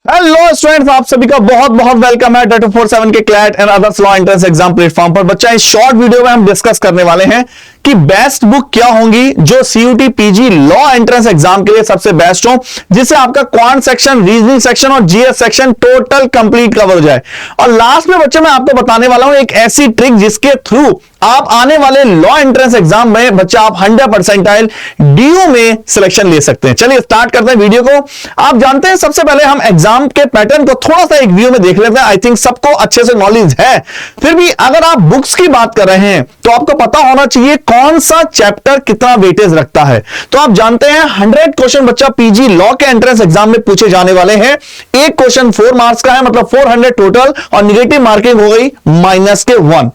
Hello students, आप सभी का बहुत बहुत वेलकम है डेट 47 के CLAT and others law entrance exam platform पर। बच्चा, इस शॉर्ट वीडियो में हम डिस्कस करने वाले हैं कि बेस्ट बुक क्या होंगी जो CUET PG law entrance exam के लिए सबसे बेस्ट हो, जिससे आपका क्वांट सेक्शन, रीजनिंग सेक्शन और GS section total complete cover हो जाए। और लास्ट में बच्चे मैं आपको बताने वाला हूं एक ऐसी ट्रिक जिसके थ्रू आप आने वाले लॉ एंट्रेंस एग्जाम में बच्चा आप 100% डीयू में सिलेक्शन ले सकते हैं। चलिए स्टार्ट करते हैं वीडियो को। आप जानते हैं सबसे पहले हम एग्जाम के पैटर्न को थोड़ा सा एक व्यू में देख लेते हैं। आई थिंक सबको अच्छे से नॉलेज है, फिर भी अगर आप बुक्स की बात कर रहे हैं तो आपको पता होना चाहिए कौन सा चैप्टर कितना वेटेज रखता है। तो आप जानते हैं 100 क्वेश्चन बच्चा पीजी लॉ के एंट्रेंस एग्जाम में पूछे जाने वाले हैं। एक क्वेश्चन 4 मार्क्स का है, मतलब 400 टोटल, और निगेटिव मार्किंग हो गई -1।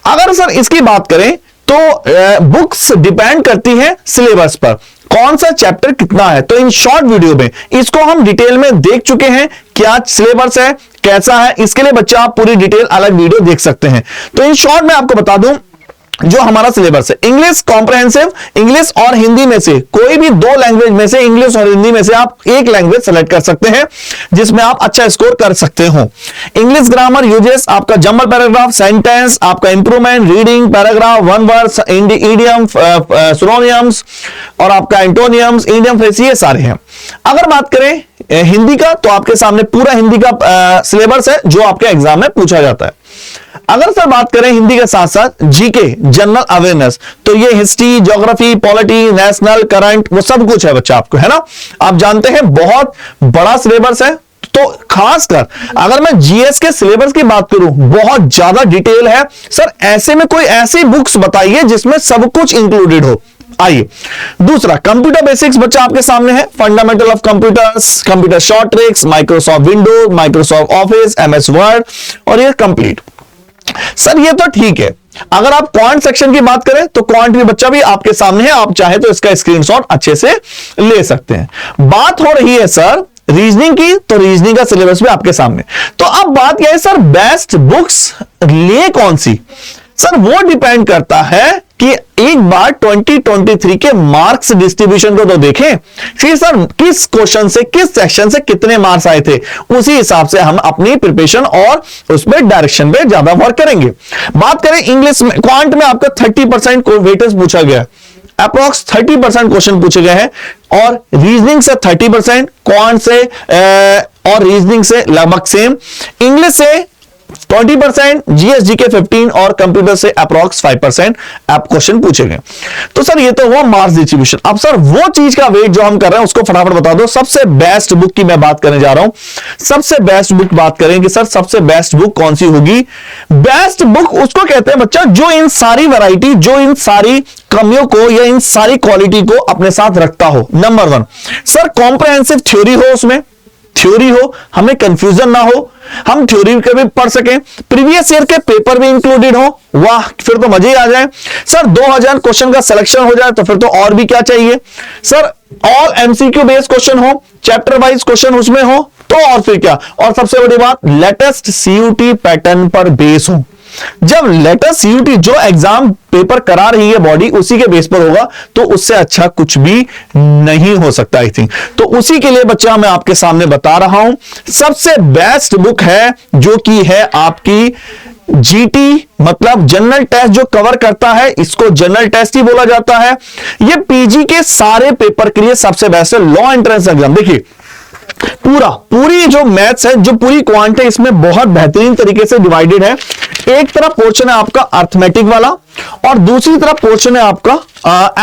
अगर सर इसकी बात करें तो बुक्स डिपेंड करती है सिलेबस पर, कौन सा चैप्टर कितना है। तो इन शॉर्ट वीडियो में इसको हम डिटेल में देख चुके हैं, क्या सिलेबस है, कैसा है। इसके लिए बच्चा आप पूरी डिटेल अलग वीडियो देख सकते हैं। तो इन शॉर्ट में आपको बता दूं जो हमारा सिलेबस है, इंग्लिश कॉम्प्रहेंसिव, इंग्लिश और हिंदी में से कोई भी 2 लैंग्वेज में से, इंग्लिश और हिंदी में से आप एक लैंग्वेज सेलेक्ट कर सकते हैं जिसमें आप अच्छा स्कोर कर सकते हो। इंग्लिश ग्रामर यूजेस, आपका जंबल पैराग्राफ, सेंटेंस, आपका improvement, reading, paragraph, one words, idiom, synonyms और आपका एंटोनियम्स, इडियम फ्रेज, ये सारे हैं। अगर बात करें हिंदी का तो आपके सामने पूरा हिंदी का सिलेबस है जो आपके एग्जाम में पूछा जाता है। अगर सर बात करें हिंदी के साथ साथ जीके, जनरल अवेयरनेस, तो ये history, geography, polity, national, current, वो सब कुछ है बच्चा आपको, है ना। आप जानते हैं बहुत बड़ा सिलेबस है। तो खासकर अगर मैं जीएस के सिलेबस की बात करूं, बहुत ज्यादा डिटेल है। सर ऐसे में कोई ऐसी बुक्स बताइए जिसमें सब कुछ इंक्लूडेड हो। आइए, दूसरा कंप्यूटर बेसिक्स बच्चा आपके सामने है, fundamental of computers, computer short tricks, Microsoft Windows, Microsoft office, MS word, और ये कंप्लीट। सर ये तो ठीक है। अगर आप क्वांट सेक्शन की बात करें तो क्वांट भी बच्चा भी आपके सामने है, आप चाहे तो इसका स्क्रीनशॉट अच्छे से ले सकते हैं। बात हो रही है सर रीजनिंग की, तो रीजनिंग का सिलेबस भी आपके सामने। तो अब बात यह है सर बेस्ट बुक्स ले कौन सी। सर वो डिपेंड करता है कि एक बार 2023 के मार्क्स डिस्ट्रीब्यूशन को तो देखें, फिर सर किस क्वेश्चन से, किस सेक्शन से कितने मार्क्स आए थे, उसी हिसाब से हम अपनी प्रिपरेशन और उसमें डायरेक्शन पे ज्यादा वर्क करेंगे। बात करें इंग्लिश में, क्वांट में आपका 30% वेटेज पूछा गया, अप्रॉक्स 30% क्वेश्चन पूछे गए हैं, और रीजनिंग से 30%, क्वांट से और रीजनिंग से लगभग सेम, इंग्लिश से 20%, जीएसजी के 15 और कंप्यूटर से अप्रॉक्स 5% आप क्वेश्चन पूछे गए। तो सर ये तो हुआ मार्क्स डिस्ट्रीब्यूशन। अब सर वो चीज का वेट जो हम कर रहे हैं उसको फटाफट बता दो। सबसे बेस्ट बुक की मैं बात करने जा रहा हूं। सबसे बेस्ट बुक बात करेंगे सर, सबसे बेस्ट बुक कौन सी होगी। बेस्ट बुक उसको कहते हैं बच्चा जो इन सारी वैरायटी, जो इन सारी कमियों को या इन सारी क्वालिटी को अपने साथ रखता हो। नंबर 1 सर कॉम्प्रहेंसिव थ्योरी हो, उसमें थ्योरी हो, हमें कंफ्यूजन ना हो, हम थ्योरी के भी पढ़ सकें, प्रीवियस ईयर के पेपर भी इंक्लूडेड हो, वाह फिर तो मजे ही आ जाए। सर 2000 क्वेश्चन का सिलेक्शन हो जाए तो फिर तो और भी क्या चाहिए। Sir all MCQ based question हो, चैप्टर वाइज क्वेश्चन उसमें हो, तो और फिर क्या। और सबसे बड़ी बात, लेटेस्ट सीयूटी पैटर्न पर बेस हो। जब लेटेस्ट सीयूटी जो एग्जाम पेपर करा रही है बॉडी उसी के बेस पर होगा तो उससे अच्छा कुछ भी नहीं हो सकता। आई थिंक तो उसी के लिए बच्चा मैं आपके सामने बता रहा हूं, सबसे बेस्ट बुक है जो कि है आपकी जीटी, मतलब जनरल टेस्ट जो कवर करता है, इसको जनरल टेस्ट ही बोला जाता है। ये पीजी के सारे पेपर के लिए सबसे बेस्ट है। लॉ एंट्रेंस एग्जाम देखिए, पूरी जो मैथ्स है, जो पूरी क्वांट है, इसमें बहुत बेहतरीन तरीके से डिवाइडेड है। एक तरफ पोर्शन है आपका अर्थमेटिक वाला और दूसरी तरफ पोर्शन है आपका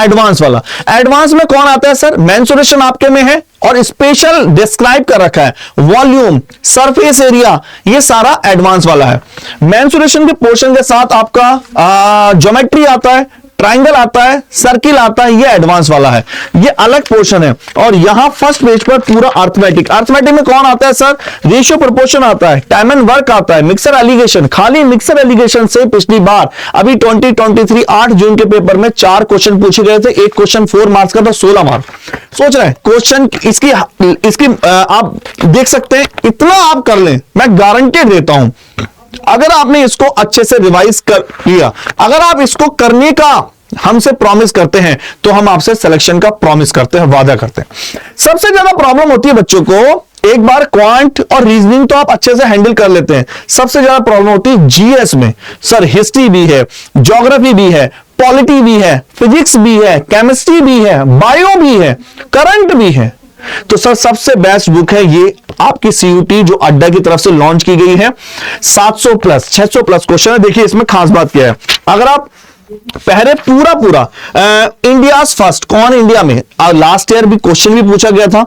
एडवांस वाला। एडवांस में कौन आता है सर, मेंसुरेशन आपके में है और स्पेशल डिस्क्राइब कर रखा है, वॉल्यूम, सरफेस एरिया, ये सारा एडवांस वाला है। मेंसुरेशन के पोर्शन के साथ आपका ज्योमेट्री आता है, ट्राइंगल आता है, सर्किल आता है, ये एडवांस वाला है, ये अलग पोर्शन है। और यहां फर्स्ट पेज पर पूरा अर्थमेटिक में कौन आता है सर, रेशियो प्रोपोर्शन आता है, टाइम एंड वर्क आता है, मिक्सर एलिगेशन। खाली मिक्सर एलिगेशन से पिछली बार अभी 2023 8 जून के पेपर में 4 क्वेश्चन पूछे गए थे। एक क्वेश्चन 4 मार्क्स का था, 16 मार्क्स। सोच रहे हैं क्वेश्चन इसकी आप देख सकते हैं, इतना आप कर लें, मैं गारंटी देता हूं अगर आपने इसको अच्छे से रिवाइज कर लिया, अगर आप इसको करने का हमसे प्रॉमिस करते हैं तो हम आपसे सिलेक्शन का प्रॉमिस करते हैं, वादा करते हैं। सबसे ज्यादा प्रॉब्लम होती है बच्चों को एक बार क्वांट और रीजनिंग तो आप अच्छे से हैंडल कर लेते हैं, सबसे ज्यादा प्रॉब्लम होती है जीएस में। सर हिस्ट्री भी है, ज्योग्राफी भी है, पॉलिटी भी है, फिजिक्स भी है, केमिस्ट्री भी है, बायो भी है, करंट भी है। तो सर सबसे बेस्ट बुक है ये आपकी सीयूटी जो अड्डा की तरफ से लॉन्च की गई है। 700 प्लस 600 प्लस क्वेश्चन है। देखिए इसमें खास बात क्या है, अगर आप पहले पूरा इंडिया फर्स्ट कौन इंडिया में, लास्ट ईयर भी क्वेश्चन भी पूछा गया था,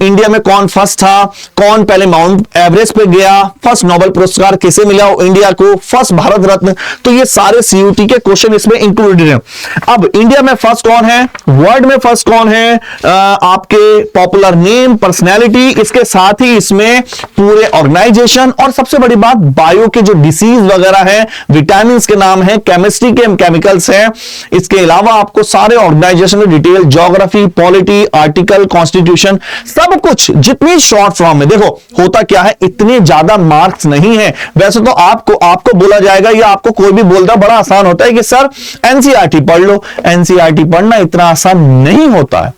इंडिया में कौन फर्स्ट था, कौन पहले माउंट एवरेस्ट पे गया, फर्स्ट नोबेल पुरस्कार किसे मिला इंडिया को, फर्स्ट भारत रत्न, तो ये सारे सीयूटी के क्वेश्चन इसमें इंक्लूडेड हैं। अब इंडिया में फर्स्ट कौन है, वर्ल्ड में फर्स्ट कौन है, आपके पॉपुलर नेम, पर्सनैलिटी, इसके साथ ही इसमें पूरे ऑर्गेनाइजेशन और सबसे बड़ी बात बायो के जो डिसीज वगैरह है, विटामिन के नाम है, केमिस्ट्री के केमिकल्स हैं, इसके अलावा आपको सारे ऑर्गेनाइजेशन की detail, geography, polity, article, constitution, सब कुछ जितनी शॉर्ट फॉर्म में। देखो होता क्या है, इतने ज्यादा मार्क्स नहीं है। वैसे तो आपको बोला जाएगा या आपको कोई भी बोलता बड़ा आसान होता है कि सर एनसीईआरटी पढ़ लो। एनसीईआरटी पढ़ना इतना आसान नहीं होता है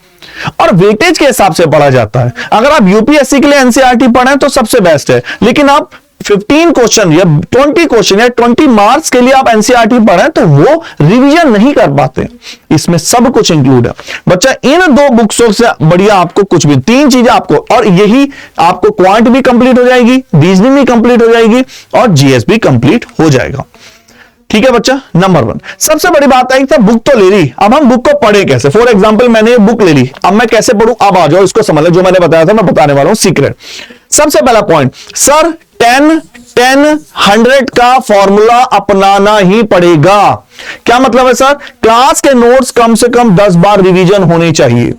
और वेटेज के हिसाब से पढ़ा जाता है। अगर आप यूपीएससी के लिए एनसीईआरटी पढ़ें तो सबसे बेस्ट है, लेकिन आप 15 क्वेश्चन या 20 क्वेश्चन या 20 मार्क्स के लिए आप एनसीईआरटी पढ़ें तो वो रिवीजन नहीं कर पाते। इसमें सब कुछ इंक्लूड है बच्चा। इन दो बुक्सों से बढ़िया आपको कुछ भी, 3 चीजें आपको, और यही आपको क्वांट भी कंप्लीट हो जाएगी, रीजनिंग भी कंप्लीट हो जाएगी और जीएस भी कंप्लीट हो जाएगा। ठीक है बच्चा, नंबर 1। सबसे बड़ी बात है कि बुक तो ले ली, अब हम बुक को पढ़े कैसे। फॉर एग्जांपल मैंने ये बुक ले ली, अब मैं कैसे पढ़ूं, अब आ जाओ इसको समझ लो। जो मैंने बताया था मैं बताने वाला हूं सीक्रेट। सबसे पहला पॉइंट, सर 10-10-100 का फॉर्मूला अपनाना ही पड़ेगा। क्या मतलब है सर, क्लास के नोट्स कम से कम 10 बार रिवीजन होने चाहिए।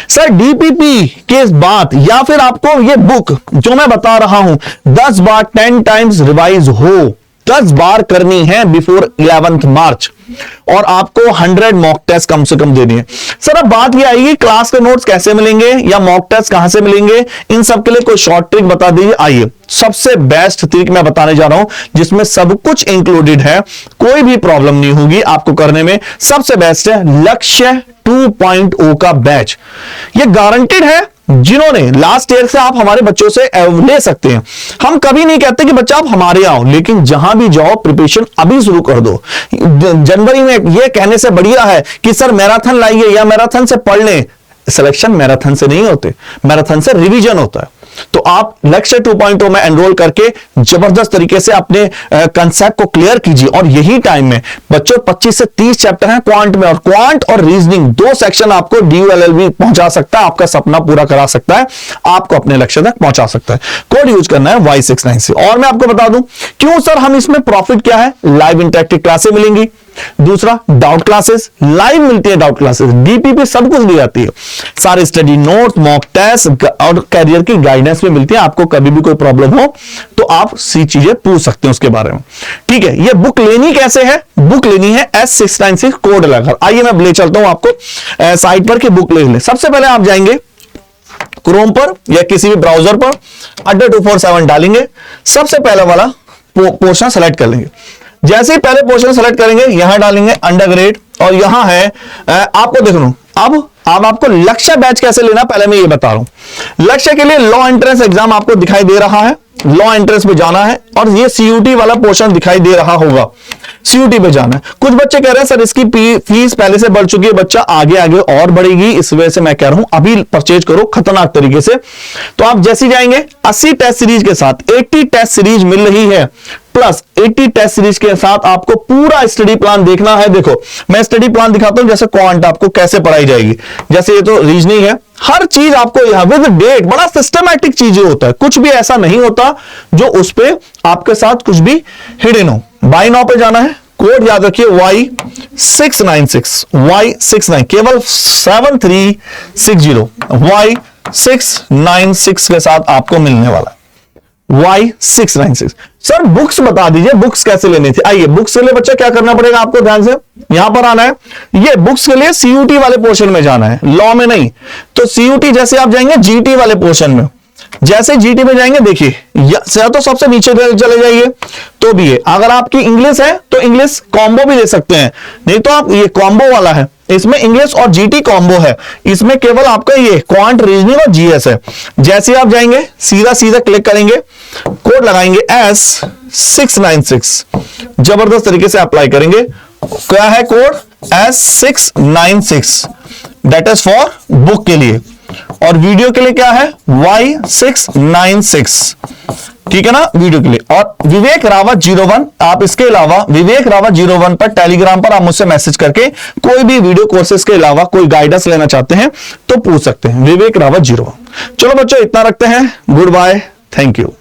सर डीपीपी के बाद या फिर आपको ये बुक जो मैं बता रहा हूं 10 बार 10 टाइम्स रिवाइज हो, 10 बार करनी है बिफोर 11th मार्च, और आपको 100 मॉक टेस्ट कम से कम देनी है। सर अब बात ये आएगी क्लास के नोट्स कैसे मिलेंगे या मॉक टेस्ट कहां से मिलेंगे, इन सब के लिए कोई शॉर्ट ट्रिक बता दीजिए। आइए सबसे बेस्ट ट्रिक मैं बताने जा रहा हूं जिसमें सब कुछ इंक्लूडेड है, कोई भी प्रॉब्लम नहीं होगी आपको करने में। सबसे बेस्ट है लक्ष्य 2.0 का बैच। ये गारंटेड है, जिन्होंने लास्ट ईयर से आप हमारे बच्चों से ले सकते हैं। हम कभी नहीं कहते कि बच्चा आप हमारे आओ, लेकिन जहां भी जाओ प्रिपरेशन अभी शुरू कर दो। जनवरी में ये कहने से बढ़िया है कि सर मैराथन लाइए या मैराथन से पढ़ लें। सिलेक्शन मैराथन से नहीं होते, मैराथन से रिवीजन होता है। तो आप लक्ष्य 2.0 में एनरोल करके जबरदस्त तरीके से अपने कंसेप्ट को क्लियर कीजिए। और यही टाइम में बच्चों 25 से 30 चैप्टर हैं क्वांट में, और क्वांट और रीजनिंग 2 सेक्शन आपको DULLB पहुंचा सकता है, आपका सपना पूरा करा सकता है, आपको अपने लक्ष्य तक पहुंचा सकता है। कोड यूज करना है Y69C। और मैं आपको बता दूं क्यों सर हम इसमें प्रॉफिट क्या है, लाइव इंटरेक्टिव क्लासेस मिलेंगी, दूसरा डाउट क्लासेस लाइव मिलती है, डाउट क्लासेस डीपीपी सब कुछ दी जाती है, सारे स्टडी नोट, मॉक टेस्ट और कैरियर की गाइडेंस में मिलती है। आपको कभी भी कोई प्रॉब्लम हो तो आप सी चीजें पूछ सकते हैं उसके बारे में। ठीक है, ये बुक लेनी कैसे है, बुक लेनी है S696 कोड लगाकर। आइए मैं ले चलता हूं आपको साइट पर कि बुक ले लें। सबसे पहले आप जाएंगे क्रोम पर या किसी भी ब्राउजर पर, अड्डा 247 डालेंगे, सबसे पहले वाला पोर्शन सेलेक्ट कर लेंगे। जैसे ही पहले पोर्शन सेलेक्ट करेंगे यहां डालेंगे अंडरग्रेड, और यहां है आपको देख लो। अब आपको लक्ष्य बैच कैसे लेना पहले मैं ये बता रहा हूं। लक्ष्य के लिए लॉ एंट्रेंस एग्जाम आपको दिखाई दे रहा है, लॉ एंट्रेंस पे जाना है, और ये सीयूटी वाला पोर्शन दिखाई दे रहा होगा, सीयूटी पे जाना है। कुछ बच्चे कह रहे हैं सर इसकी फीस पहले से बढ़ चुकी है, बच्चा आगे आगे और बढ़ेगी, इस वजह से मैं कह रहा हूं अभी परचेज करो खतरनाक तरीके से। तो आप जैसे जाएंगे 80 टेस्ट सीरीज के साथ 80 टेस्ट सीरीज मिल रही है, प्लस 80 टेस्ट सीरीज के साथ आपको पूरा स्टडी प्लान देखना है। देखो मैं स्टडी प्लान दिखाता हूं, जैसे क्वांट आपको कैसे पढ़ाई जाएगी, जैसे ये तो रीजनिंग है, हर चीज आपको यहां विद डेट, बड़ा सिस्टमैटिक चीजें होता है, कुछ भी ऐसा नहीं होता जो उस पे आपके साथ कुछ भी हिडन हो। बाय नाउ पे जाना है, कोड याद रखिए Y696 Y69, केवल 7360 Y696 के साथ आपको मिलने वाला है Y696। सर बुक्स बता दीजिए, बुक्स कैसे लेनी थी। आइए बुक्स के लिए बच्चा क्या करना पड़ेगा आपको, ध्यान से यहां पर आना है। ये बुक्स के लिए सीयूटी वाले पोर्शन में जाना है, लॉ में नहीं। तो सीयूटी जैसे आप जाएंगे जीटी वाले पोर्शन में, जैसे जीटी में जाएंगे, देखिए या तो सबसे नीचे चले जाइए तो भी है, अगर आपकी इंग्लिश है तो इंग्लिश कॉम्बो भी ले सकते हैं, नहीं तो आप ये कॉम्बो वाला है, इसमें इंग्लिश और जीटी कॉम्बो है, इसमें केवल आपका ये क्वांट रीजनिंग और जीएस है। जैसे आप जाएंगे सीधा सीधा क्लिक करेंगे, कोड लगाएंगे S696, जबरदस्त तरीके से अप्लाई करेंगे। क्या है code? S696, that is for book के लिए, और वीडियो के लिए क्या है? Y696, ठीक है ना, वीडियो के लिए। और विवेक रावत 01, आप इसके अलावा विवेक रावत 01 पर टेलीग्राम पर आप मुझसे मैसेज करके कोई भी वीडियो कोर्सेज के अलावा कोई गाइडेंस लेना चाहते हैं तो पूछ सकते हैं, विवेक रावत 01। चलो बच्चों इतना रखते हैं, गुड बाय, थैंक यू।